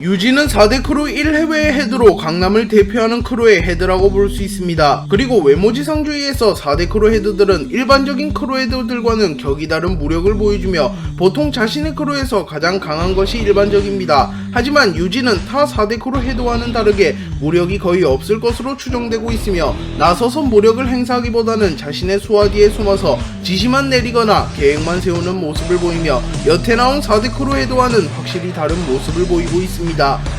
유진은 4대 크루 1해외의 헤드로 강남을 대표하는 크루의 헤드라고 볼 수 있습니다. 그리고 외모지상주의에서 4대 크루 헤드들은 일반적인 크루 헤드들과는 격이 다른 무력을 보여주며 보통 자신의 크루에서 가장 강한 것이 일반적입니다. 하지만 유진은 타 4대 크루 헤드와는 다르게 무력이 거의 없을 것으로 추정되고 있으며 나서서 무력을 행사하기보다는 자신의 수하 뒤에 숨어서 지시만 내리거나 계획만 세우는 모습을 보이며 여태 나온 4대 크루 헤드와는 확실히 다른 모습을 보이고 있습니다.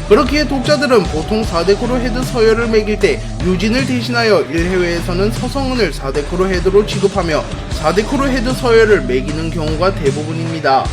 그렇기에 독자들은 보통 4대 크루 헤드 서열을 매길 때 유진을 대신하여 1해외에서는 서성은을 4대 크루 헤드로 취급하며 4대 크루 헤드 서열을 매기는 경우가 대부분입니다.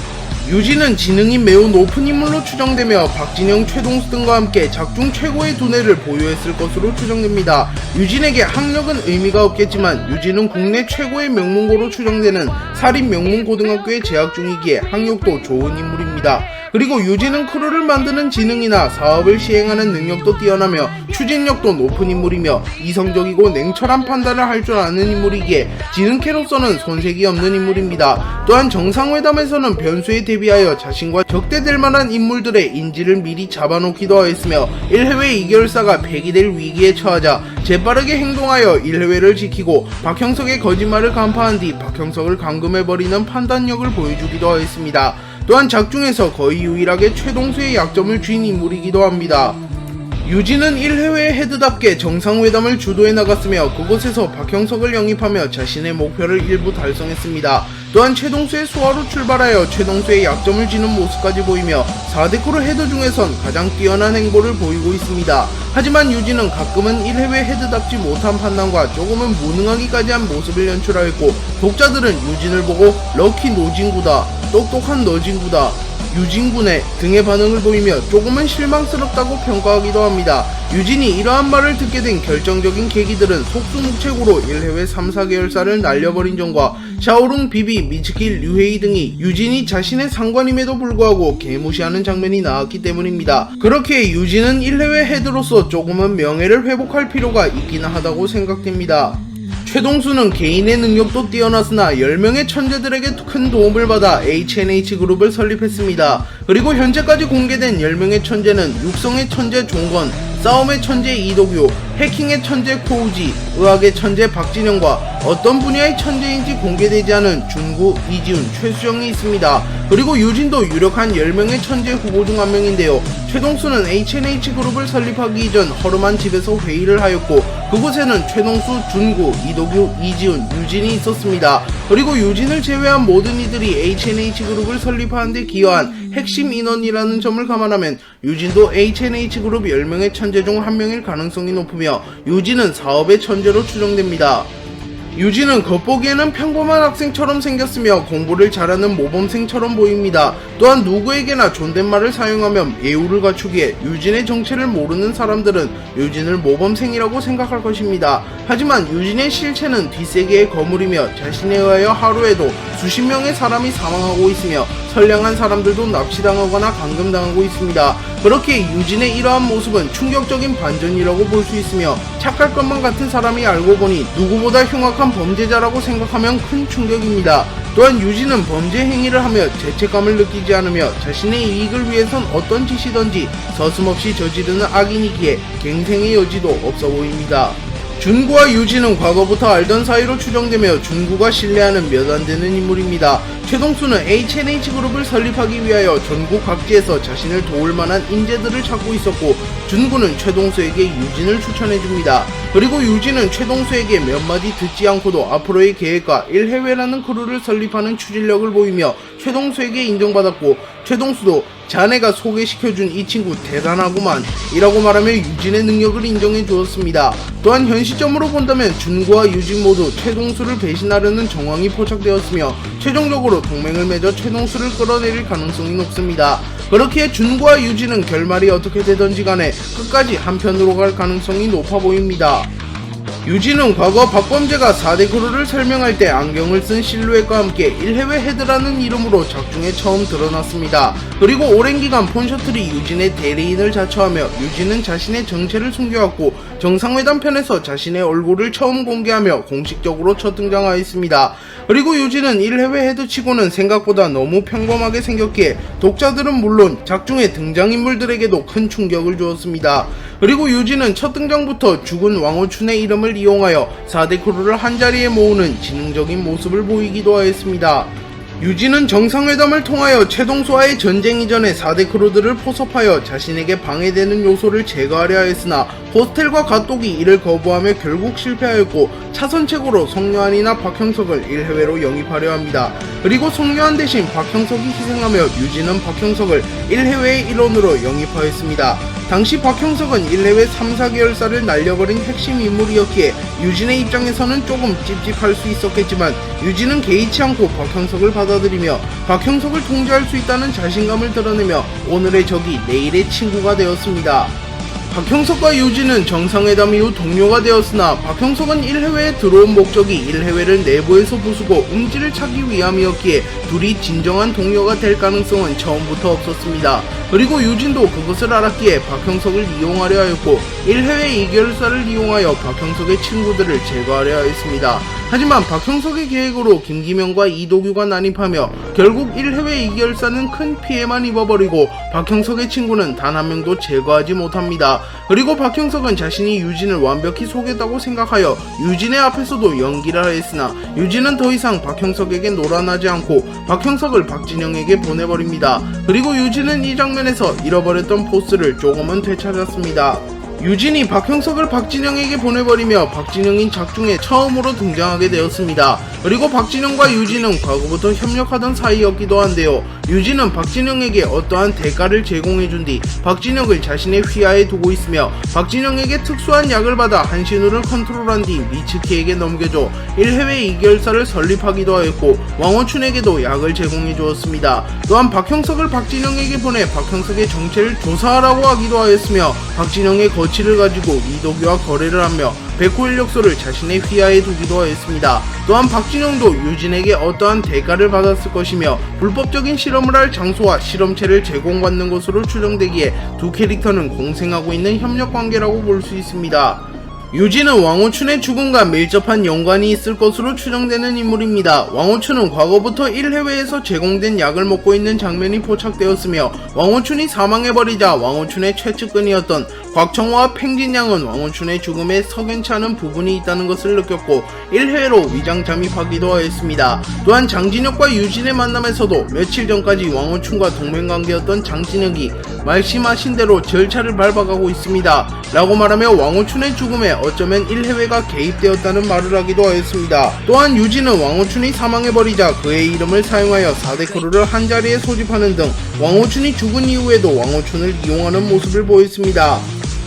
유진은 지능이 매우 높은 인물로 추정되며 박진영, 최동수 등과 함께 작중 최고의 두뇌를 보유했을 것으로 추정됩니다. 유진에게 학력은 의미가 없겠지만 유진은 국내 최고의 명문고로 추정되는 사립명문고등학교에 재학 중이기에 학력도 좋은 인물입니다. 그리고 유진은 크루를 만드는 지능이나 사업을 시행하는 능력도 뛰어나며 추진력도 높은 인물이며 이성적이고 냉철한 판단을 할 줄 아는 인물이기에 지능캐로서는 손색이 없는 인물입니다. 또한 정상회담에서는 변수에 대비하여 자신과 적대될 만한 인물들의 인지를 미리 잡아놓기도 하였으며 1해외 2개월사가 폐기될 위기에 처하자 재빠르게 행동하여 1해외를 지키고 박형석의 거짓말을 간파한 뒤 박형석을 감금해버리는 판단력을 보여주기도 하였습니다. 또한 작중에서 거의 유일하게 최동수의 약점을 쥔 인물이기도 합니다. 유진은 1해외의 헤드답게 정상회담을 주도해 나갔으며 그곳에서 박형석을 영입하며 자신의 목표를 일부 달성했습니다. 또한 최동수의 수하로 출발하여 최동수의 약점을 쥐는 모습까지 보이며 4대 크루 헤드 중에선 가장 뛰어난 행보를 보이고 있습니다. 하지만 유진은 가끔은 1해외 헤드답지 못한 판단과 조금은 무능하기까지 한 모습을 연출하였고 독자들은 유진을 보고 럭키 노진구다, 똑똑한 너진구다, 유진군의 등의 반응을 보이며 조금은 실망스럽다고 평가하기도 합니다. 유진이 이러한 말을 듣게 된 결정적인 계기들은 속수무책으로 1해외 3, 4개월사를 날려버린 점과 샤오룽, 비비, 미츠키, 류헤이 등이 유진이 자신의 상관임에도 불구하고 개무시하는 장면이 나왔기 때문입니다. 그렇게 유진은 1해외 헤드로서 조금은 명예를 회복할 필요가 있긴 하다고 생각됩니다. 최동수는 개인의 능력도 뛰어났으나 10명의 천재들에게 큰 도움을 받아 HNH그룹을 설립했습니다. 그리고 현재까지 공개된 10명의 천재는 육성의 천재 종건, 싸움의 천재 이도규, 해킹의 천재 코우지, 의학의 천재 박진영과 어떤 분야의 천재인지 공개되지 않은 준구, 이지훈, 최수정이 있습니다. 그리고 유진도 유력한 10명의 천재 후보 중 한 명인데요. 최동수는 HNH그룹을 설립하기 이전 허름한 집에서 회의를 하였고 그곳에는 최동수, 준구, 이도규, 이지훈, 유진이 있었습니다. 그리고 유진을 제외한 모든 이들이 HNH그룹을 설립하는 데 기여한 핵심 인원이라는 점을 감안하면 유진도 HNH그룹 10명의 천재 중 한 명일 가능성이 높으며 유진은 사업의 천재로 추정됩니다. 유진은 겉보기에는 평범한 학생처럼 생겼으며 공부를 잘하는 모범생처럼 보입니다. 또한 누구에게나 존댓말을 사용하며 예우를 갖추기에 유진의 정체를 모르는 사람들은 유진을 모범생이라고 생각할 것입니다. 하지만 유진의 실체는 뒷세계의 거물이며 자신에 의하여 하루에도 수십 명의 사람이 사망하고 있으며 선량한 사람들도 납치당하거나 감금당하고 있습니다. 그렇게 유진의 이러한 모습은 충격적인 반전이라고 볼 수 있으며 착할 것만 같은 사람이 알고 보니 누구보다 흉악한 범죄자라고 생각하면 큰 충격입니다. 또한 유진은 범죄 행위를 하며 죄책감을 느끼지 않으며 자신의 이익을 위해선 어떤 짓이든지 서슴없이 저지르는 악인이기에 갱생의 여지도 없어 보입니다. 준구와 유진은 과거부터 알던 사이로 추정되며 준구가 신뢰하는 몇 안되는 인물입니다. 최동수는 HNH그룹을 설립하기 위하여 전국 각지에서 자신을 도울 만한 인재들을 찾고 있었고 준구는 최동수에게 유진을 추천해줍니다. 그리고 유진은 최동수에게 몇 마디 듣지 않고도 앞으로의 계획과 1해외라는 크루를 설립하는 추진력을 보이며 최동수에게 인정받았고 최동수도 자네가 소개시켜준 이 친구 대단하구만 이라고 말하며 유진의 능력을 인정해 주었습니다. 또한 현 시점으로 본다면 준구와 유진 모두 최동수를 배신하려는 정황이 포착되었으며 최종적으로 동맹을 맺어 최동수를 끌어내릴 가능성이 높습니다. 그렇기에 준구와 유진은 결말이 어떻게 되던지 간에 끝까지 한편으로 갈 가능성이 높아 보입니다. 유진은 과거 박범재가 4대 크루를 설명할 때 안경을 쓴 실루엣과 함께 1해외 헤드라는 이름으로 작중에 처음 드러났습니다. 그리고 오랜 기간 폰셔틀이 유진의 대리인을 자처하며 유진은 자신의 정체를 숨겨왔고 정상회담 편에서 자신의 얼굴을 처음 공개하며 공식적으로 첫 등장하였습니다. 그리고 유진은 1해외 헤드치고는 생각보다 너무 평범하게 생겼기에 독자들은 물론 작중의 등장인물들에게도 큰 충격을 주었습니다. 그리고 유진은 첫 등장부터 죽은 왕호춘의 이름을 이용하여 4대 크루를 한자리에 모으는 지능적인 모습을 보이기도 하였습니다. 유진은 정상회담을 통하여 최동수와의 전쟁 이전에 4대 크루들을 포섭하여 자신에게 방해되는 요소를 제거하려 했으나 호스텔과 갓독이 이를 거부하며 결국 실패하였고 차선책으로 송요한이나 박형석을 1해외로 영입하려 합니다. 그리고 송요한 대신 박형석이 희생하며 유진은 박형석을 1해외의 일원으로 영입하였습니다. 당시 박형석은 1해외 3, 4계열사를 날려버린 핵심 인물이었기에 유진의 입장에서는 조금 찝찝할 수 있었겠지만 유진은 개의치 않고 박형석을 받아들이며 박형석을 통제할 수 있다는 자신감을 드러내며 오늘의 적이 내일의 친구가 되었습니다. 박형석과 유진은 정상회담 이후 동료가 되었으나 박형석은 1해외에 들어온 목적이 1해외를 내부에서 부수고 음지를 찾기 위함이었기에 둘이 진정한 동료가 될 가능성은 처음부터 없었습니다. 그리고 유진도 그것을 알았기에 박형석을 이용하려 하였고 1해외 2계열사를 이용하여 박형석의 친구들을 제거하려 하였습니다. 하지만 박형석의 계획으로 김기명과 이도규가 난입하며 결국 1해외 2계열사는 큰 피해만 입어버리고 박형석의 친구는 단 한 명도 제거하지 못합니다. 그리고 박형석은 자신이 유진을 완벽히 속였다고 생각하여 유진의 앞에서도 연기를 하였으나 유진은 더 이상 박형석에게 노란하지 않고 박형석을 박진영에게 보내버립니다. 그리고 유진은 이 장면에서 잃어버렸던 포스를 조금은 되찾았습니다. 유진이 박형석을 박진영에게 보내버리며 박진영인 작중에 처음으로 등장하게 되었습니다. 그리고 박진영과 유진은 과거부터 협력하던 사이였기도 한데요. 유진은 박진영에게 어떠한 대가를 제공해준 뒤 박진영을 자신의 휘하에 두고 있으며 박진영에게 특수한 약을 받아 한신우를 컨트롤한 뒤 미츠키에게 넘겨줘 1해외 2계열사를 설립하기도 하였고 왕호춘에게도 약을 제공해 주었습니다. 또한 박형석을 박진영에게 보내 박형석의 정체를 조사하라고 하기도 하였으며 박진영의 거취를 가지고 이도규와 거래를 하며 백호 인력소를 자신의 휘하에 두기도 하였습니다. 또한 박진영도 유진에게 어떠한 대가를 받았을 것이며 불법적인 실험을 할 장소와 실험체를 제공받는 것으로 추정되기에 두 캐릭터는 공생하고 있는 협력관계라고 볼 수 있습니다. 유진은 왕호춘의 죽음과 밀접한 연관이 있을 것으로 추정되는 인물입니다. 왕호춘은 과거부터 1해외에서 제공된 약을 먹고 있는 장면이 포착되었으며 왕호춘이 사망해버리자 왕호춘의 최측근이었던 곽청호와 팽진양은 왕호춘의 죽음에 석연치 않은 부분이 있다는 것을 느꼈고 1해외로 위장 잠입하기도 하였습니다. 또한 장진혁과 유진의 만남에서도 며칠 전까지 왕호춘과 동맹관계였던 장진혁이 말씀하신 대로 절차를 밟아가고 있습니다. 라고 말하며 왕호춘의 죽음에 어쩌면 1해외가 개입되었다는 말을 하기도 하였습니다. 또한 유진은 왕호춘이 사망해버리자 그의 이름을 사용하여 4대 크루를 한자리에 소집하는 등 왕호춘이 죽은 이후에도 왕호춘을 이용하는 모습을 보였습니다.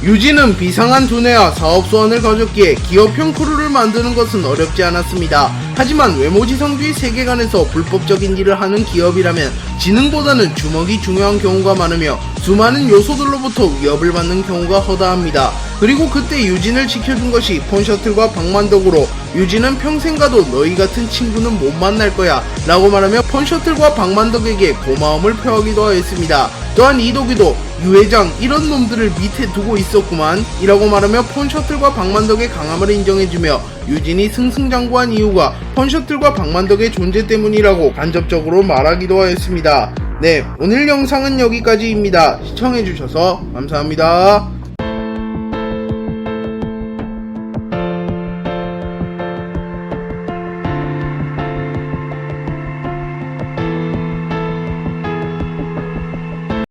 유진은 비상한 두뇌와 사업 소원을 가졌기에 기업형 크루를 만드는 것은 어렵지 않았습니다. 하지만 외모지상주의 세계관에서 불법적인 일을 하는 기업이라면 지능보다는 주먹이 중요한 경우가 많으며 수많은 요소들로부터 위협을 받는 경우가 허다합니다. 그리고 그때 유진을 지켜준 것이 폰셔틀과 박만덕으로 유진은 평생 가도 너희 같은 친구는 못 만날 거야 라고 말하며 폰셔틀과 박만덕에게 고마움을 표하기도 하였습니다. 또한 이도규도 유회장 이런 놈들을 밑에 두고 있었구만 이라고 말하며 폰셔틀과 박만덕의 강함을 인정해주며 유진이 승승장구한 이유가 폰셔틀과 박만덕의 존재 때문이라고 간접적으로 말하기도 하였습니다. 네, 오늘 영상은 여기까지입니다. 시청해주셔서 감사합니다.